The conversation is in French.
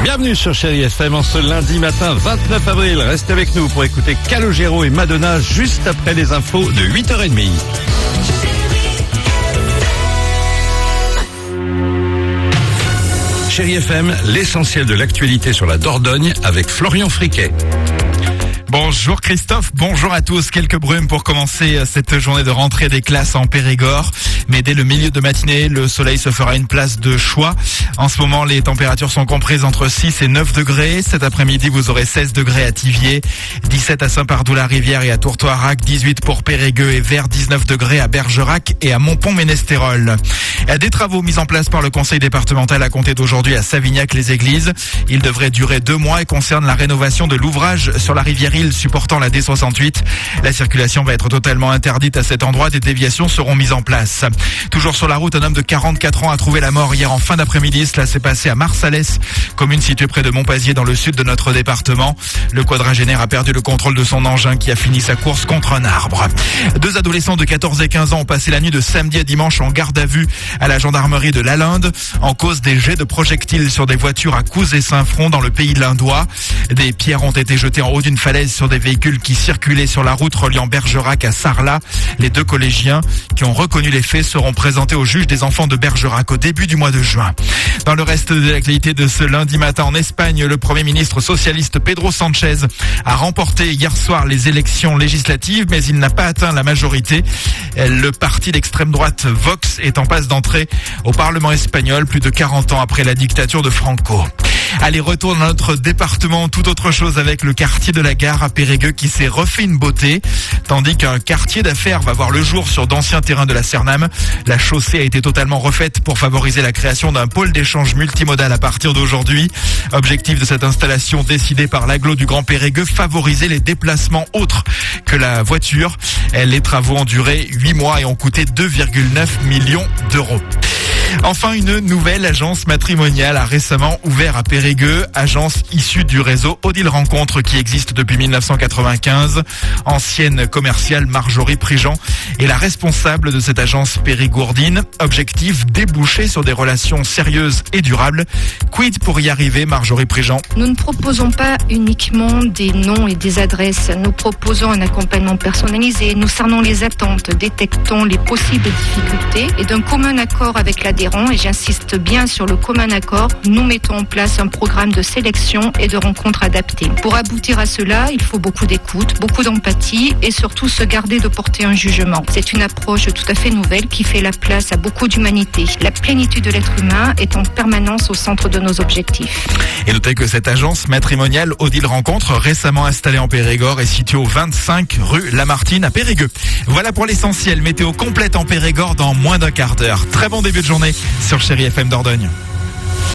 Bienvenue sur Chérie FM en ce lundi matin 29 avril. Restez avec nous pour écouter Calogero et Madonna juste après les infos de 8h30. Chérie FM, l'essentiel de l'actualité sur la Dordogne avec Florian Friquet. Bonjour Christophe, bonjour à tous. Quelques brumes pour commencer cette journée de rentrée des classes en Périgord. Mais dès le milieu de matinée, le soleil se fera une place de choix. En ce moment, les températures sont comprises entre 6 et 9 degrés. Cet après-midi, vous aurez 16 degrés à Thiviers, 17 à Saint-Pardoux-la-Rivière et à Tourtoirac, 18 pour Périgueux et Vers, 19 degrés à Bergerac et à Montpont-Ménestérol. Des travaux mis en place par le conseil départemental à compter d'aujourd'hui à Savignac-les-Églises. Ils devraient durer 2 mois et concernent la rénovation de l'ouvrage sur la rivière supportant la D68. La circulation va être totalement interdite à cet endroit. Des déviations seront mises en place. Toujours sur la route, un homme de 44 ans a trouvé la mort hier en fin d'après-midi. Cela s'est passé à Marsalès, commune située près de Montpazier dans le sud de notre département. Le quadragénaire a perdu le contrôle de son engin qui a fini sa course contre un arbre. 2 adolescents de 14 et 15 ans ont passé la nuit de samedi à dimanche en garde à vue à la gendarmerie de Lalande en cause des jets de projectiles sur des voitures à Couze et Saint-Front dans le pays lindois. Des pierres ont été jetées en haut d'une falaise sur des véhicules qui circulaient sur la route reliant Bergerac à Sarlat. Les 2 collégiens qui ont reconnu les faits seront présentés au juge des enfants de Bergerac au début du mois de juin. Dans le reste de l'actualité de ce lundi matin en Espagne, le Premier ministre socialiste Pedro Sánchez a remporté hier soir les élections législatives, mais il n'a pas atteint la majorité. Le parti d'extrême droite Vox est en passe d'entrer au Parlement espagnol plus de 40 ans après la dictature de Franco. Allez, retour dans notre département, tout autre chose avec le quartier de la Gare à Périgueux qui s'est refait une beauté, tandis qu'un quartier d'affaires va voir le jour sur d'anciens terrains de la Cernam. La chaussée a été totalement refaite pour favoriser la création d'un pôle d'échange multimodal à partir d'aujourd'hui. Objectif de cette installation décidée par l'agglo du Grand Périgueux, favoriser les déplacements autres que la voiture. Les travaux ont duré 8 mois et ont coûté 2,9 millions d'euros. Enfin, une nouvelle agence matrimoniale a récemment ouvert à Périgueux, agence issue du réseau Odile Rencontre qui existe depuis 1995. Ancienne commerciale, Marjorie Prigent est la responsable de cette agence périgourdine. Objectif, déboucher sur des relations sérieuses et durables. Quid pour y arriver, Marjorie Prigent? Nous ne proposons pas uniquement des noms et des adresses. Nous proposons un accompagnement personnalisé. Nous cernons les attentes, détectons les possibles difficultés et d'un commun accord avec l'adhérent, et j'insiste bien sur le commun accord, nous mettons en place un programme de sélection et de rencontres adaptées. Pour aboutir à cela, il faut beaucoup d'écoute, beaucoup d'empathie et surtout se garder de porter un jugement. C'est une approche tout à fait nouvelle qui fait la place à beaucoup d'humanité. La plénitude de l'être humain est en permanence au centre de nos objectifs. Et notez que cette agence matrimoniale Odile Rencontre, récemment installée en Périgord, est située au 25 rue Lamartine à Périgueux. Voilà pour l'essentiel. Météo complète en Périgord dans moins d'1 quart d'heure. Très bon début de journée sur Chérie FM Dordogne.